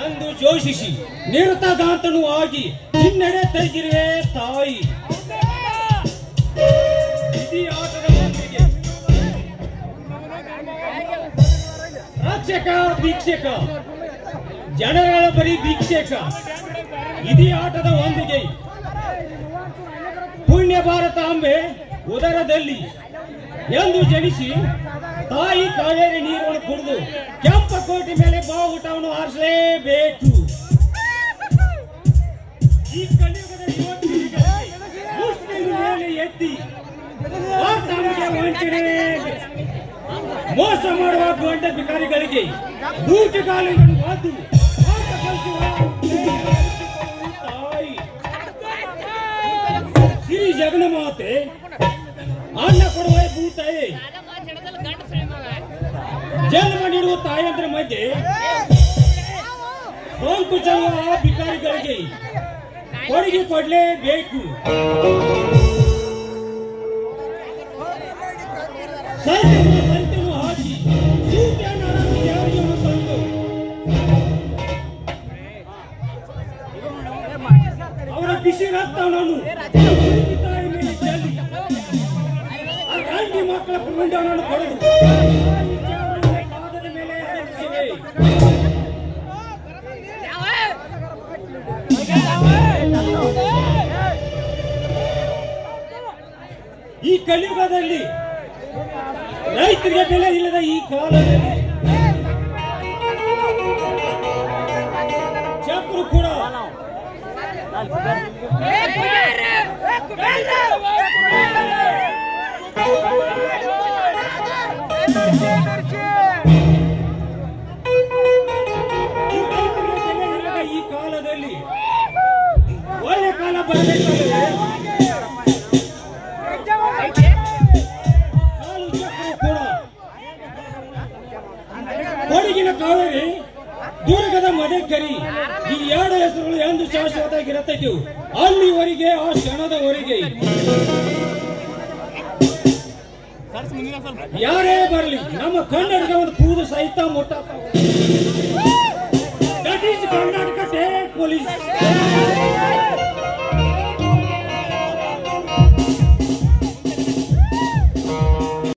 ಎಂದು ಜೋಶಿಸಿ ನಿರತಗಾಂತನು ಆಗಿ ಹಿನ್ನಡೆ ತೆಗೆದಿರುವೆ ತಾಯಿ. ಇಡೀ ಆಟದ ಹೊತ್ತಿಗೆ ರಕ್ಷಕ ಭಿಕ್ಷಕ ಜನಗಳ ಬರೀ ಭಿಕ್ಷಕ. ಇಡೀ ಆಟದ ಒಂದಿಗೆ ಪುಣ್ಯ ಭಾರತಾಂಬೆ ಉದರದಲ್ಲಿ ಎಂದು ಜನಿಸಿ ತಾಯಿ ಕಾವೇರಿ ನೀರನ್ನು ಕುಡಿದು ಕೆಂಪಕೋಟೆ ಮೇಲೆ ಬಾವುಟವನ್ನು ಹಾರಿಸಲೇಬೇಕು. ಈ ಕಲಿಯುಗದ ಮುಸ್ಲಿಂ ಮೇಲೆ ಎತ್ತಿ ಭಾರತಾಂಬೆಗೆ ವಂಚನೆ ಮೋಸ ಮಾಡುವ ಗಂಡ ಭಿಕಾರಿಗಳಿಗೆ ಬೂಟುಗಾಲುಗಳನ್ನು ವಾದು ತಾಯಿ ಶ್ರೀ ಜಗನ್ಮಾತೆ ಅನ್ನ ಕೊಡುವ ಭೂತಾಯಿ ಜನ್ಮ ನೀಡುವ ತಾಯಂದ್ರ ಮಧ್ಯೆ ಸೋಂಕು ಚೆಲ್ಲುವ ಭಿಕಾರಿಗಳಿಗೆ ಕೊಡುಗೆ ಕೊಡಲೇಬೇಕು. ಸಂತೆಯನ್ನು ಹಾಕಿ ತಂದು ಅವರ ಬಿಸಿ ರಕ್ತವನ್ನು ತಾಯಿ ಮೇಲೆ ಚೆಲ್ಲಿ ಗಂಡಿ ಮಕ್ಕಳ ಪುಂಡವನ್ನು ಕೊಡಲು ಪಾದದ ಮೇಲೆ ಹರಿಸಿವೆ. ಈ ಕಲಿಯುಗದಲ್ಲಿ ರೈತರಿಗೆ ಬೆಲೆ ಇಲ್ಲದ ಈ ಕಾಲದಲ್ಲಿ ಚಕ್ರು ಕೂಡ ಈ ಕಾಲದಲ್ಲಿ ಒಳ್ಳೆ ಕಾಲ ಬರಬೇಕಾದರೆ ಕೊಡಗಿನ ಕಾವೇರಿ ದುರ್ಗದ ಮದಕರಿ ಈ ಎರಡು ಹೆಸರುಗಳು ಎಂದು ಶಾಶ್ವತವಾಗಿರುತ್ತಿದ್ದವು. ಅಲ್ಲಿವರೆಗೆ ಆ ಕ್ಷಣದವರೆಗೆ ಯಾರೇ ಬರಲಿ ನಮ್ಮ ಕನ್ನಡದ ಒಂದು ಕೂದು ಸಹಿತ ಮುಟ್ಟ. That is Karnataka state police.